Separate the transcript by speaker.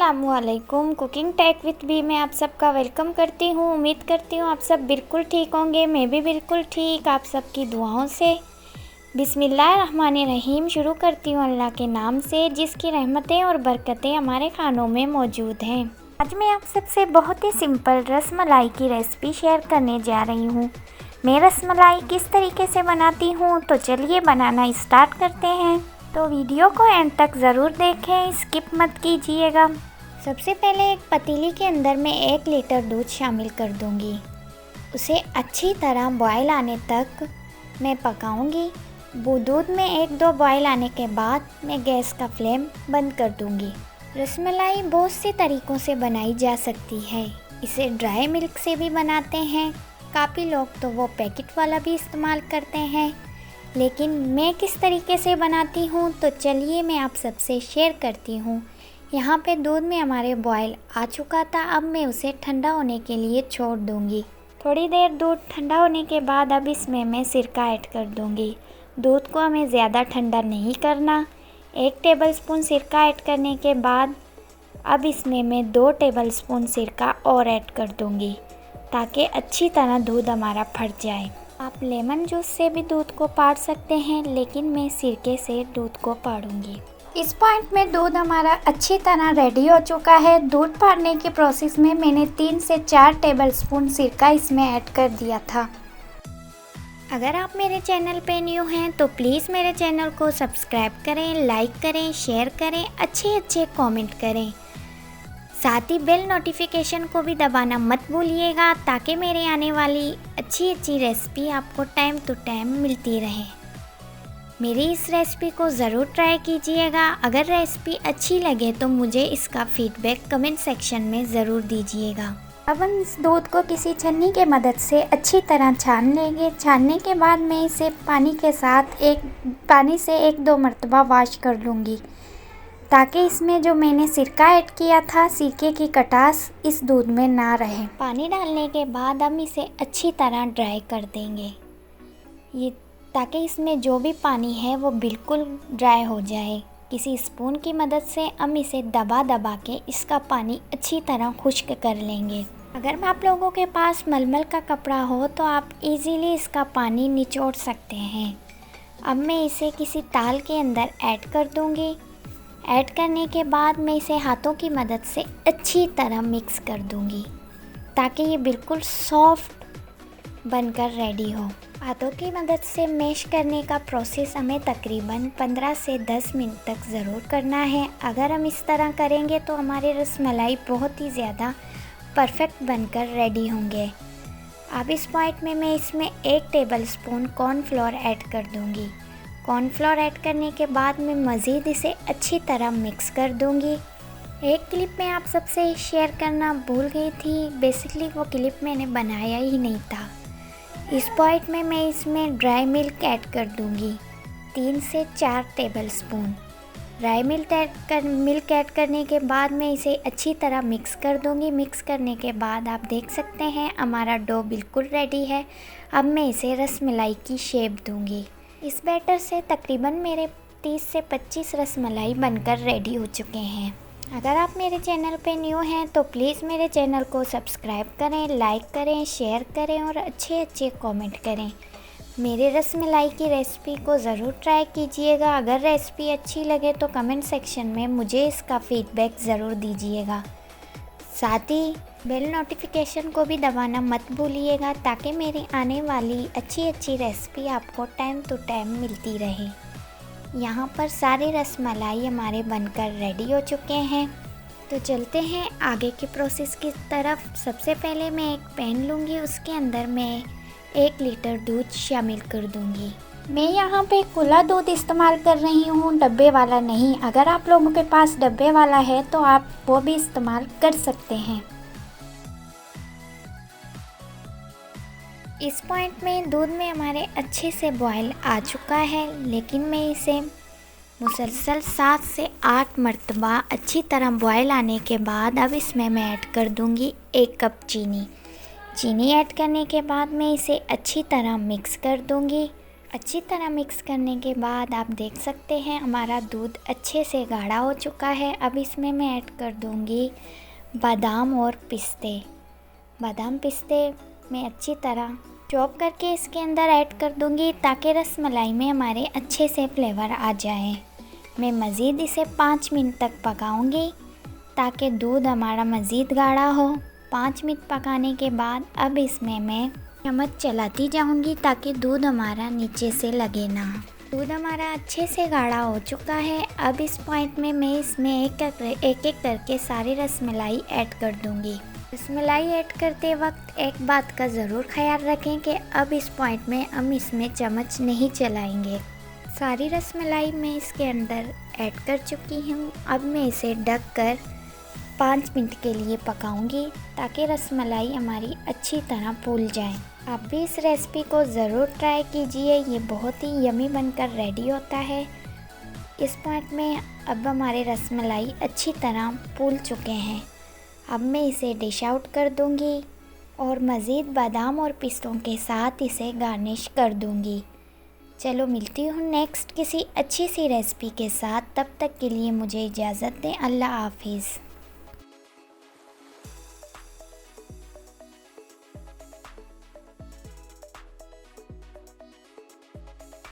Speaker 1: अस्सलामुअलैकुम। Cooking take with B में आप सबका वेलकम करती हूँ। उम्मीद करती हूँ आप सब बिल्कुल ठीक होंगे। मैं भी बिल्कुल ठीक, आप सबकी दुआओं से। बिस्मिल्लाहिर्रहमानिर्रहीम शुरू करती हूँ अल्लाह के नाम से, जिसकी रहमतें और बरकतें हमारे खानों में मौजूद हैं। आज मैं आप सबसे बहुत ही सिंपल रसमलाई की रेसिपी शेयर करने जा रही हूँ। मैं रसमलाई किस तरीके से बनाती हूँ, तो चलिए बनाना स्टार्ट करते हैं। तो वीडियो को एंड तक ज़रूर देखें, स्किप मत कीजिएगा। सबसे पहले एक पतीली के अंदर मैं 1 लीटर दूध शामिल कर दूंगी। उसे अच्छी तरह बॉयल आने तक मैं पकाऊंगी। वो दूध में 1-2 बॉयल आने के बाद मैं गैस का फ्लेम बंद कर दूंगी। रसमलाई बहुत से तरीक़ों से बनाई जा सकती है। इसे ड्राई मिल्क से भी बनाते हैं, काफ़ी लोग तो वो पैकेट वाला भी इस्तेमाल करते हैं, लेकिन मैं किस तरीके से बनाती हूँ तो चलिए मैं आप सबसे शेयर करती हूँ। यहाँ पे दूध में हमारे बॉयल आ चुका था। अब मैं उसे ठंडा होने के लिए छोड़ दूँगी। थोड़ी देर दूध ठंडा होने के बाद अब इसमें मैं सिरका ऐड कर दूँगी। दूध को हमें ज़्यादा ठंडा नहीं करना। 1 टेबलस्पून सिरका ऐड करने के बाद अब इसमें मैं 2 टेबलस्पून सिरका और ऐड कर दूँगी, ताकि अच्छी तरह दूध हमारा फट जाए। आप लेमन जूस से भी दूध को फाड़ सकते हैं, लेकिन मैं सिरके से दूध को फाड़ूंगी। इस पॉइंट में दूध हमारा अच्छी तरह रेडी हो चुका है। दूध फाड़ने के प्रोसेस में मैंने 3 से 4 टेबलस्पून सिरका इसमें ऐड कर दिया था। अगर आप मेरे चैनल पे न्यू हैं तो प्लीज़ मेरे चैनल को सब्सक्राइब करें, लाइक करें, शेयर करें, अच्छे कमेंट करें। साथ ही बेल नोटिफिकेशन को भी दबाना मत भूलिएगा, ताकि मेरे आने वाली अच्छी रेसिपी आपको टाइम टू टाइम मिलती रहे। मेरी इस रेसिपी को ज़रूर ट्राई कीजिएगा। अगर रेसिपी अच्छी लगे तो मुझे इसका फीडबैक कमेंट सेक्शन में ज़रूर दीजिएगा। अब हम इस दूध को किसी छन्नी के मदद से अच्छी तरह छान लेंगे। छानने के बाद मैं इसे पानी के साथ पानी से 1-2 मरतबा वॉश कर लूँगी, ताकि इसमें जो मैंने सिरका ऐड किया था, सिरके की खटास इस दूध में ना रहे। पानी डालने के बाद हम इसे अच्छी तरह ड्राई कर देंगे, ये ताकि इसमें जो भी पानी है वो बिल्कुल ड्राई हो जाए। किसी स्पून की मदद से हम इसे दबा के इसका पानी अच्छी तरह खुश्क कर लेंगे। अगर आप लोगों के पास मलमल का कपड़ा हो तो आप इजीली इसका पानी निचोड़ सकते हैं। अब मैं इसे किसी ताल के अंदर ऐड कर दूँगी। ऐड करने के बाद मैं इसे हाथों की मदद से अच्छी तरह मिक्स कर दूंगी, ताकि ये बिल्कुल सॉफ्ट बनकर रेडी हो। हाथों की मदद से मैश करने का प्रोसेस हमें तकरीबन 15 से 10 मिनट तक ज़रूर करना है। अगर हम इस तरह करेंगे तो हमारे रसमलाई बहुत ही ज़्यादा परफेक्ट बनकर रेडी होंगे। अब इस पॉइंट में मैं इसमें 1 टेबलस्पून कॉर्नफ्लोर ऐड कर दूंगी। कॉर्नफ्लोर ऐड करने के बाद मैं मज़ीद इसे अच्छी तरह मिक्स कर दूंगी। एक क्लिप में आप सबसे शेयर करना भूल गई थी। बेसिकली वो क्लिप मैंने बनाया ही नहीं था। इस पॉइंट में मैं इसमें ड्राई मिल्क ऐड कर दूंगी, 3 से 4 टेबलस्पून। ड्राई मिल्क ऐड करने के बाद मैं इसे अच्छी तरह मिक्स कर दूंगी। मिक्स करने के बाद आप देख सकते हैं हमारा डो बिल्कुल रेडी है। अब मैं इसे रसमलाई की शेप दूंगी। इस बैटर से तकरीबन मेरे 30 से 25 रसमलाई बनकर रेडी हो चुके हैं। अगर आप मेरे चैनल पे न्यू हैं तो प्लीज़ मेरे चैनल को सब्सक्राइब करें, लाइक करें, शेयर करें और अच्छे कमेंट करें। मेरे रसमलाई की रेसिपी को ज़रूर ट्राई कीजिएगा। अगर रेसिपी अच्छी लगे तो कमेंट सेक्शन में मुझे इसका फीडबैक ज़रूर दीजिएगा। साथ ही बेल नोटिफिकेशन को भी दबाना मत भूलिएगा, ताकि मेरी आने वाली अच्छी रेसिपी आपको टाइम टू टाइम मिलती रहे। यहाँ पर सारे रसमलाई हमारे बनकर रेडी हो चुके हैं। तो चलते हैं आगे के प्रोसेस की तरफ। सबसे पहले मैं एक पैन लूँगी, उसके अंदर मैं 1 लीटर दूध शामिल कर दूँगी। मैं यहाँ पे खुला दूध इस्तेमाल कर रही हूँ, डब्बे वाला नहीं। अगर आप लोगों के पास डब्बे वाला है तो आप वो भी इस्तेमाल कर सकते हैं। इस पॉइंट में दूध में हमारे अच्छे से बॉयल आ चुका है, लेकिन मैं इसे मुसलसल 7 से 8 मरतबा अच्छी तरह बॉयल आने के बाद अब इसमें मैं ऐड कर दूँगी 1 कप चीनी। चीनी ऐड करने के बाद मैं इसे अच्छी तरह मिक्स कर दूँगी। अच्छी तरह मिक्स करने के बाद आप देख सकते हैं हमारा दूध अच्छे से गाढ़ा हो चुका है। अब इसमें मैं ऐड कर दूंगी बादाम और पिस्ते। बादाम पिस्ते मैं अच्छी तरह चॉप करके इसके अंदर ऐड कर दूंगी ताकि रसमलाई में हमारे अच्छे से फ्लेवर आ जाए। मैं मज़ीद इसे 5 मिनट तक पकाऊंगी ताकि दूध हमारा मज़ीद गाढ़ा हो। 5 मिनट पकाने के बाद अब इसमें मैं चम्मच चलाती जाऊंगी ताकि दूध हमारा नीचे से लगे ना। दूध हमारा अच्छे से गाढ़ा हो चुका है। अब इस पॉइंट में मैं इसमें एक एक करके सारी रसमलाई ऐड कर दूंगी। रसमलाई ऐड करते वक्त एक बात का ज़रूर ख्याल रखें कि अब इस पॉइंट में हम इसमें चम्मच नहीं चलाएंगे। सारी रसमलाई मैं इसके अंदर ऐड कर चुकी हूँ। अब मैं इसे ढक कर 5 मिनट के लिए पकाऊंगी ताकि रसमलाई हमारी अच्छी तरह फूल जाए। आप भी इस रेसिपी को ज़रूर ट्राई कीजिए, ये बहुत ही यमी बनकर रेडी होता है। इस पॉइंट में अब हमारे रसमलाई अच्छी तरह फूल चुके हैं। अब मैं इसे डिश आउट कर दूंगी और मज़ीद बादाम और पिस्तों के साथ इसे गार्निश कर दूंगी। चलो मिलती हूँ नेक्स्ट किसी अच्छी सी रेसिपी के साथ। तब तक के लिए मुझे इजाज़त दें। अल्लाह हाफिज़।